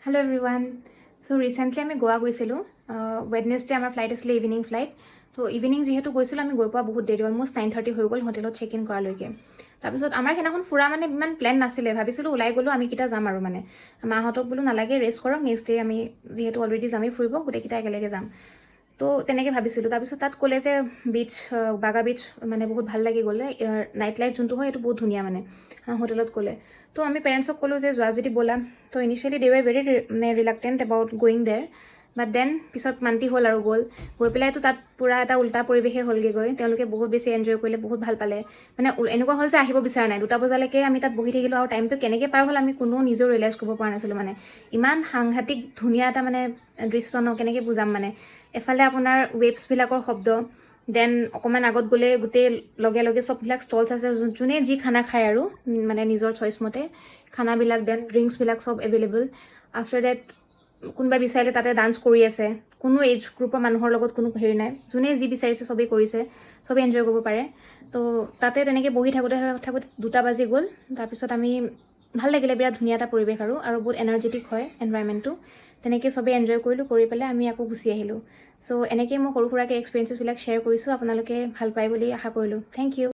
Hello everyone. So recently আমি গোৱা গৈছিলোঁ Wednesday আমাৰ ফ্লাইট আছিলে ইভিনিং ফ্লাইট তো ইভিনিং যিহেতু গৈছিলোঁ আমি গৈ পোৱা বহুত দেৰি অলমষ্ট 9:30 হৈ গ'ল হোটেলত চেক ইন কৰালৈকে তাৰপিছত আমাৰ সেইদিনাখন ফুৰা মানে ইমান প্লেন নাছিলে ভাবিছিলোঁ ওলাই গ'লোঁ আমি কেইটা যাম আৰু মানে মাহঁতক বোলো নালাগে ৰেষ্ট কৰক নেক্সট ডে আমি যিহেতু অলৰেডি যামেই ফুৰিব গোটেইকেইটা একেলগে যাম তো তেনেকৈ ভাবিছিলোঁ তাৰপিছত তাত ক'লে যে বিচ বাগা বিচ মানে বহুত ভাল লাগি গ'লে নাইট লাইফ যোনটো হয় এইটো বহুত ধুনীয়া মানে হোটেলত ক'লে তো আমি পেৰেণ্টছক ক'লোঁ যে যোৱা যদি ব'লা তো ইনিচিয়েলি দে ৱাৰ ভেৰি মানে ৰিলাক্টেণ্ট এবাউট গোয়িং দেৰ বাট দেন পিছত মান্তি হ'ল আৰু গৈ পেলাইতো তাত পূৰা এটা উল্টা পৰিৱেশে হ'লগৈ গৈ তেওঁলোকে বহুত বেছি এনজয় কৰিলে বহুত ভাল পালে মানে এনেকুৱা হ'ল যে আহিব বিচৰা নাই 2টা বজালৈকে আমি তাত বহি থাকিলোঁ আৰু টাইমটো কেনেকৈ পাৰ হ'ল আমি কোনো নিজেও ৰিয়েলাইজ কৰিব পৰা নাছিলোঁ মানে ইমান সাংঘাতিক ধুনীয়া এটা মানে দৃশ্য ন কেনেকৈ বুজাম মানে এফালে আপোনাৰ ৱেভছবিলাকৰ শব্দ দেন অকণমান আগত গ'লে গোটেই লগে লগে চববিলাক ষ্টলছ আছে যোনে যি খানা খায় আৰু মানে নিজৰ চইচ মতে খানাবিলাক দেন ড্ৰিংকছবিলাক চব এভেইলেবল আফটাৰ ডেট কোনোবাই বিচাৰিলে তাতে ডান্স কৰি আছে কোনো এজ গ্ৰুপৰ মানুহৰ লগত কোনো হেৰি নাই যোনে যি বিচাৰিছে চবেই কৰিছে চবেই এনজয় কৰিব পাৰে তো তাতে তেনেকৈ বহি থাকোঁতে 2টা বাজি গ'ল তাৰপিছত আমি ভাল লাগিলে বিৰাট ধুনীয়া এটা পৰিৱেশ আৰু বহুত এনাৰ্জেটিক হয় এনভাইৰনমেণ্টটো তেনেকৈ চবেই এনজয় কৰিলোঁ কৰি পেলাই আমি আকৌ গুচি আহিলোঁ চ' এনেকৈ মই সৰু সুৰাকৈ এক্সপিৰিয়েঞ্চেছবিলাক শ্বেয়াৰ কৰিছোঁ আপোনালোকে ভাল পায় বুলি আশা কৰিলোঁ থেংক ইউ